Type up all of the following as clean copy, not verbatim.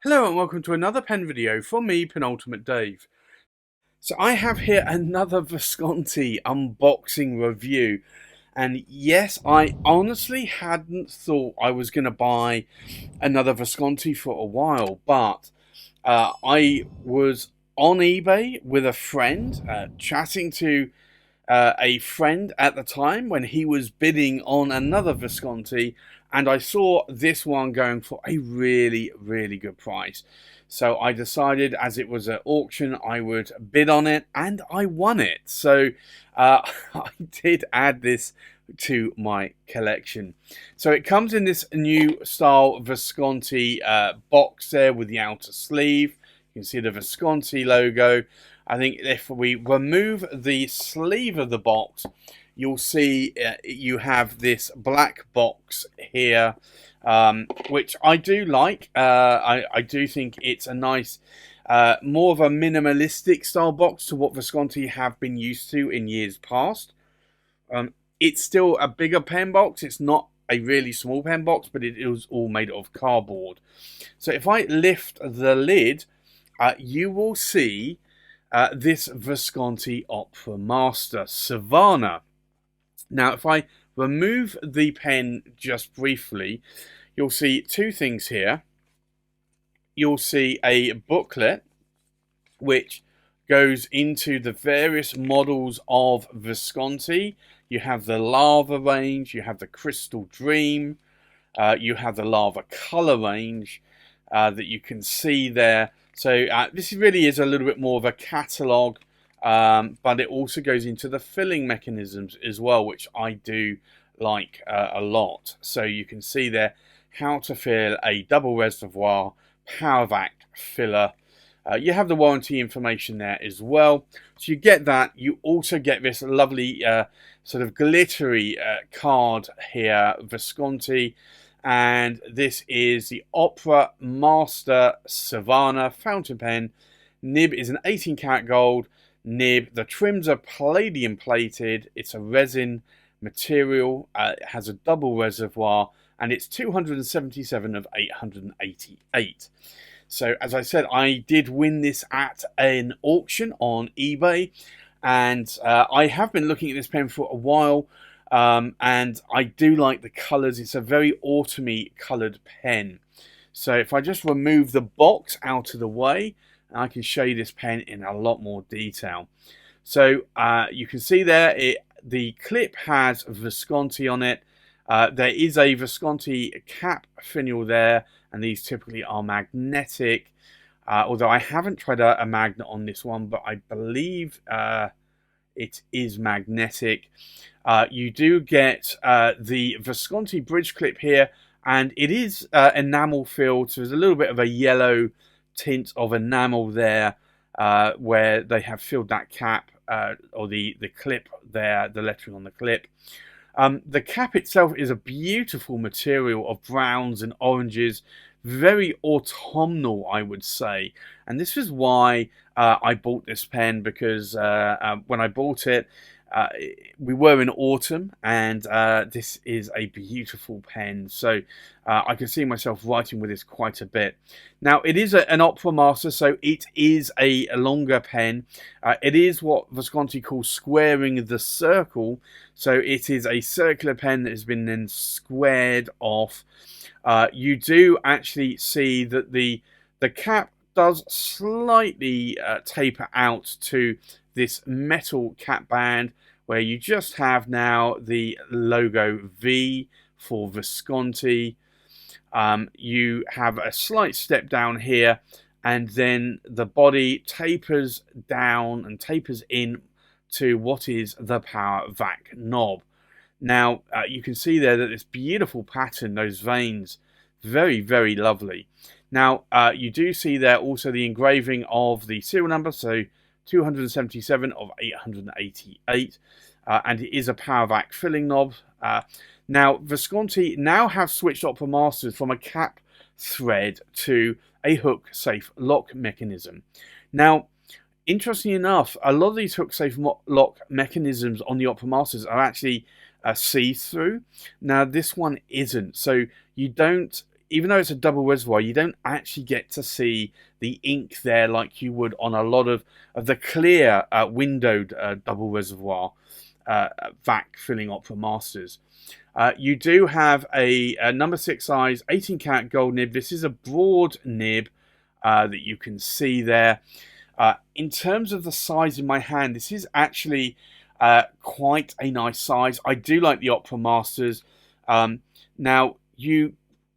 Hello and welcome to another pen video from me, Penultimate Dave. So I have here another Visconti unboxing review, and yes, I honestly hadn't thought I was going to buy another Visconti for a while, but I was on eBay with a friend, chatting to a friend at the time when he was bidding on another Visconti, and I saw this one going for a really, really good price. So I decided, as it was an auction, I would bid on it, and I won it. So I did add this to my collection. So it comes in this new style Visconti box there with the outer sleeve. You can see the Visconti logo. I think if we remove the sleeve of the box, you'll see you have this black box here, which I do like. I do think it's a nice, more of a minimalistic style box to what Visconti have been used to in years past. It's still a bigger pen box. It's not a really small pen box, but it is all made of cardboard. So if I lift the lid, you will see this Visconti Opera Master Savanna. Now, if I remove the pen just briefly, you'll see two things here. You'll see a booklet which goes into the various models of Visconti. You have the Lava range, you have the Crystal Dream, you have the Lava Color range that you can see there. So this really is a little bit more of a catalogue, but it also goes into the filling mechanisms as well, which I do like a lot. So you can see there how to fill a double reservoir power vac filler. You have the warranty information there as well. So you get that. You also get this lovely sort of glittery card here, Visconti. And this is the Opera Master Savanna fountain pen. Nib is an 18 karat gold nib. The trims are palladium plated. It's a resin material. It has a double reservoir, and it's 277 of 888. So as I said, I did win this at an auction on eBay, and I have been looking at this pen for a while. And I do like the colours. It's a very autumny coloured pen. So if I just remove the box out of the way, I can show you this pen in a lot more detail. So you can see there, the clip has Visconti on it. There is a Visconti cap finial there, and these typically are magnetic. Although I haven't tried a magnet on this one, but I believe it is magnetic. You do get the Visconti bridge clip here, and it is enamel filled, so there's a little bit of a yellow tint of enamel there where they have filled that cap or the clip there, the lettering on the clip. The cap itself is a beautiful material of browns and oranges, very autumnal, I would say. And this is why I bought this pen, because when I bought it, we were in autumn, and this is a beautiful pen. So I can see myself writing with this quite a bit. Now, it is an Opera Master, so it is a longer pen. It is what Visconti calls squaring the circle. So it is a circular pen that has been then squared off. You do actually see that the cap does slightly taper out to this metal cap band, where you just have now the logo V for Visconti. You have a slight step down here, and then the body tapers down and tapers in to what is the power vac knob. Now you can see there that this beautiful pattern, those veins, very, very lovely. Now you do see there also the engraving of the serial number, so 277 of 888, and it is a power vac filling knob. Now Visconti now have switched Opera Masters from a cap thread to a hook safe lock mechanism. Now interestingly enough, a lot of these hook safe lock mechanisms on the Opera Masters are actually see-through. Now this one isn't, so you don't, even though it's a double reservoir, you don't actually get to see the ink there like you would on a lot of the clear windowed double reservoir vac filling Opera Masters. You do have a number 6 size 18 karat gold nib. This is a broad nib that you can see there. In terms of the size in my hand, this is actually quite a nice size. I do like the Opera Masters. Now, you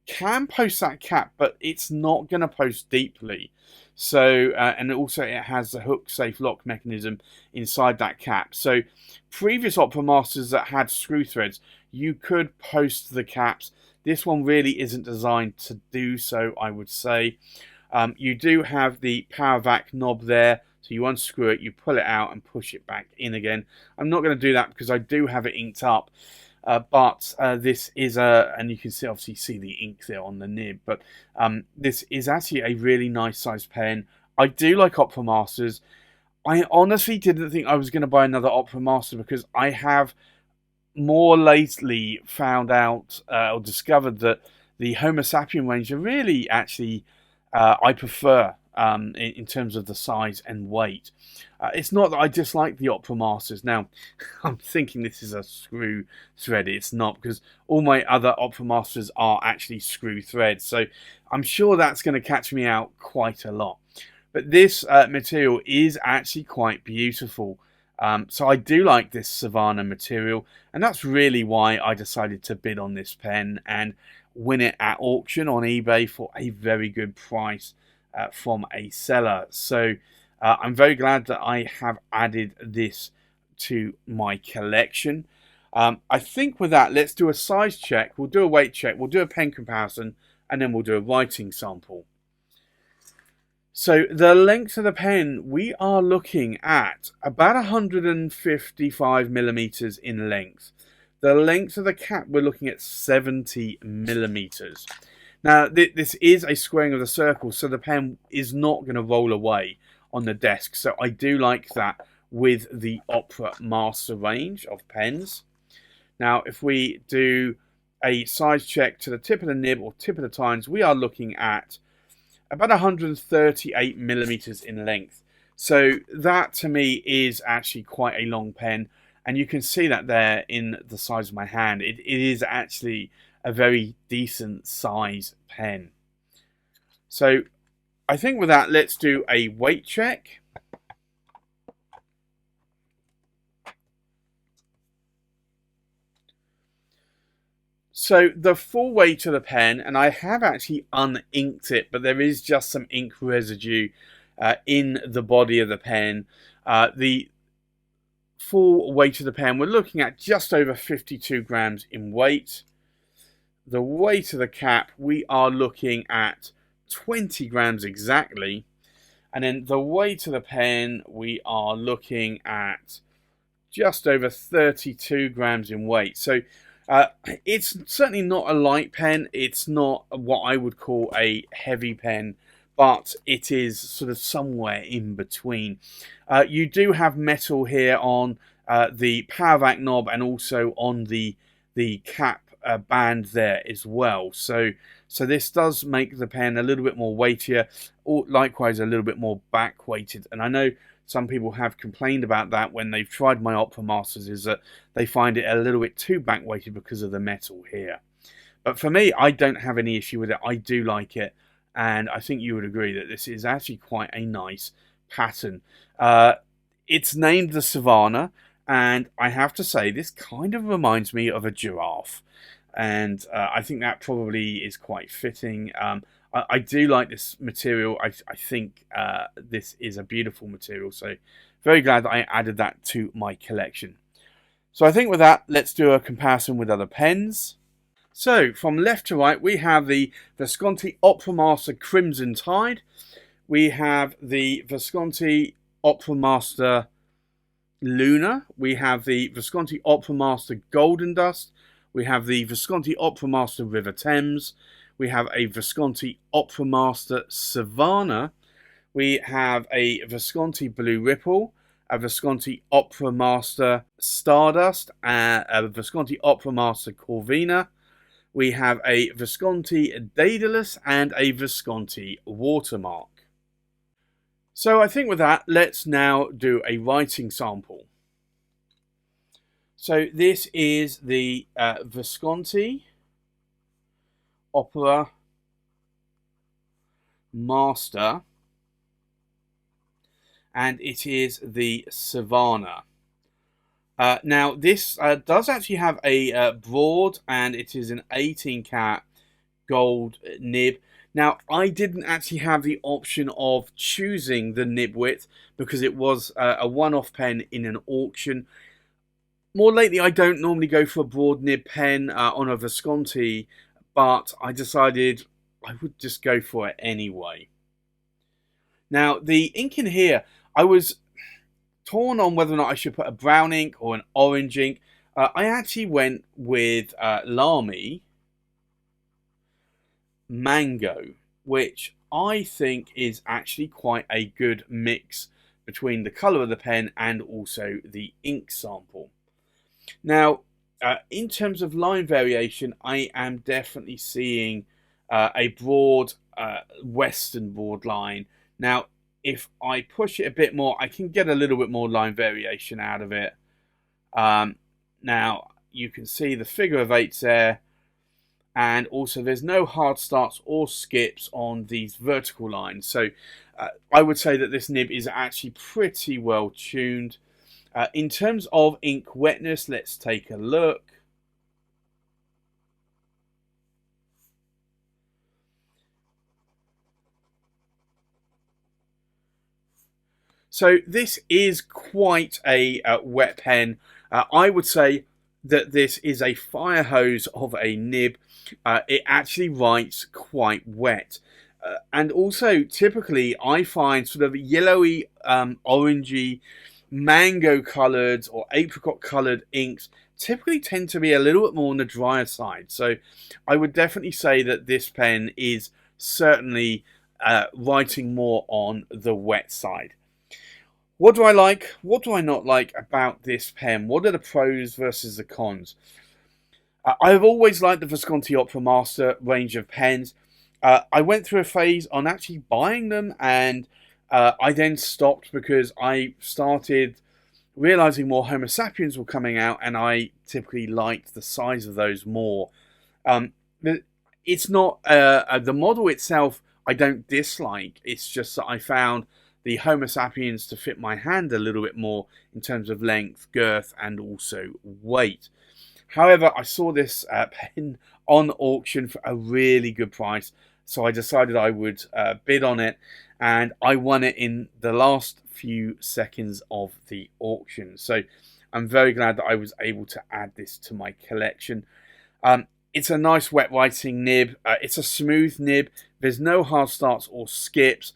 can post that cap, but it's not going to post deeply. So, and also it has a hook safe lock mechanism inside that cap. So, previous Opera Masters that had screw threads, you could post the caps. This one really isn't designed to do so, I would say. You do have the power vac knob there, so you unscrew it, you pull it out and push it back in again. I'm not going to do that because I do have it inked up, but this is and you can see, obviously see the ink there on the nib, but this is actually a really nice size pen. I do like Opera Masters. I honestly didn't think I was going to buy another Opera Master because I have more lately found out or discovered that the Homo sapien range are really actually I prefer in terms of the size and weight. It's not that I dislike the Opera Masters. Now, I'm thinking this is a screw thread. It's not, because all my other Opera Masters are actually screw threads. So I'm sure that's going to catch me out quite a lot. But this material is actually quite beautiful. So I do like this Savanna material, and that's really why I decided to bid on this pen and win it at auction on eBay for a very good price from a seller. So I'm very glad that I have added this to my collection. I think with that, let's do a size check, we'll do a weight check, we'll do a pen comparison, and then we'll do a writing sample. So the length of the pen, we are looking at about 155 millimeters in length. The length of the cap, we're looking at 70 millimeters. Now, this is a squaring of the circle, so the pen is not going to roll away on the desk. So I do like that with the Opera Master range of pens. Now, if we do a size check to the tip of the nib or tip of the tines, we are looking at about 138 millimeters in length. So that to me is actually quite a long pen, and you can see that there in the size of my hand. It is actually a very decent size pen. So I think with that, let's do a weight check. So the full weight of the pen, and I have actually uninked it, but there is just some ink residue in the body of the pen. The full weight of the pen, we're looking at just over 52 grams in weight. The weight of the cap, we are looking at 20 grams exactly. And then the weight of the pen, we are looking at just over 32 grams in weight. So it's certainly not a light pen. It's not what I would call a heavy pen, but it is sort of somewhere in between. You do have metal here on the power vac knob and also on the cap band there as well. So this does make the pen a little bit more weightier, or likewise a little bit more back weighted. And I know some people have complained about that when they've tried my Opera Masters, is that they find it a little bit too back weighted because of the metal here. But for me, I don't have any issue with it. I do like it, and I think you would agree that this is actually quite a nice pattern. It's named the Savanna, and I have to say this kind of reminds me of a giraffe, and I think that probably is quite fitting. I do like this material. I think this is a beautiful material, so very glad that I added that to my collection. So I think with that, let's do a comparison with other pens. So from left to right, we have the Visconti Opera Master Crimson Tide. We have the Visconti Opera Master Luna. We have the Visconti Opera Master Golden Dust. We have the Visconti Opera Master River Thames. We have a Visconti Opera Master Savanna. We have a Visconti Blue Ripple, a Visconti Opera Master Stardust, a Visconti Opera Master Corvina. We have a Visconti Daedalus and a Visconti Watermark. So I think with that, let's now do a writing sample. So this is the Visconti Opera Master, and it is the Savanna. Now this does actually have a broad, and it is an 18 karat gold nib. Now I didn't actually have the option of choosing the nib width because it was a one-off pen in an auction. More lately, I don't normally go for a broad nib pen on a Visconti, but I decided I would just go for it anyway. Now, the ink in here, I was torn on whether or not I should put a brown ink or an orange ink. I actually went with Lamy Mango, which I think is actually quite a good mix between the colour of the pen and also the ink sample. Now, in terms of line variation, I am definitely seeing a broad western board line. Now, if I push it a bit more, I can get a little bit more line variation out of it. Now, you can see the figure of eights there, and also there's no hard starts or skips on these vertical lines. So I would say that this nib is actually pretty well tuned. In terms of ink wetness, let's take a look. So this is quite a wet pen. I would say that this is a fire hose of a nib. It actually writes quite wet. And also, typically, I find sort of yellowy, orangey, mango coloured or apricot coloured inks typically tend to be a little bit more on the drier side. So I would definitely say that this pen is certainly writing more on the wet side. What do I like? What do I not like about this pen? What are the pros versus the cons? I've always liked the Visconti Opera Master range of pens. I went through a phase on actually buying them, and I then stopped because I started realizing more Homo sapiens were coming out, and I typically liked the size of those more. It's not the model itself I don't dislike. It's just that I found the Homo sapiens to fit my hand a little bit more in terms of length, girth, and also weight. However, I saw this pen on auction for a really good price, so I decided I would bid on it, and I won it in the last few seconds of the auction. So I'm very glad that I was able to add this to my collection. It's a nice wet writing nib. It's a smooth nib. There's no hard starts or skips.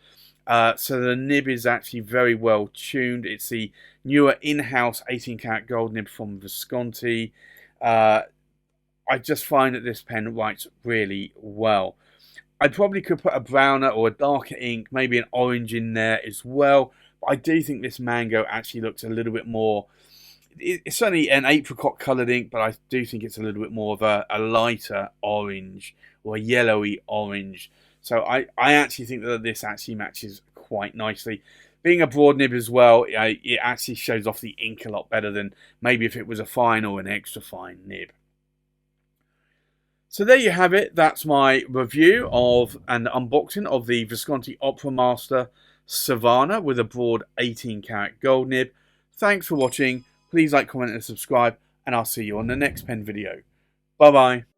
So the nib is actually very well tuned. It's the newer in-house 18 karat gold nib from Visconti. I just find that this pen writes really well. I probably could put a browner or a darker ink, maybe an orange in there as well. But I do think this mango actually looks a little bit more... It's certainly an apricot coloured ink, but I do think it's a little bit more of a lighter orange or a yellowy orange. So I actually think that this actually matches quite nicely. Being a broad nib as well, it actually shows off the ink a lot better than maybe if it was a fine or an extra fine nib. So there you have it. That's my review of and unboxing of the Visconti Opera Master Savanna with a broad 18 karat gold nib. Thanks for watching. Please like, comment and subscribe, and I'll see you on the next pen video. Bye bye.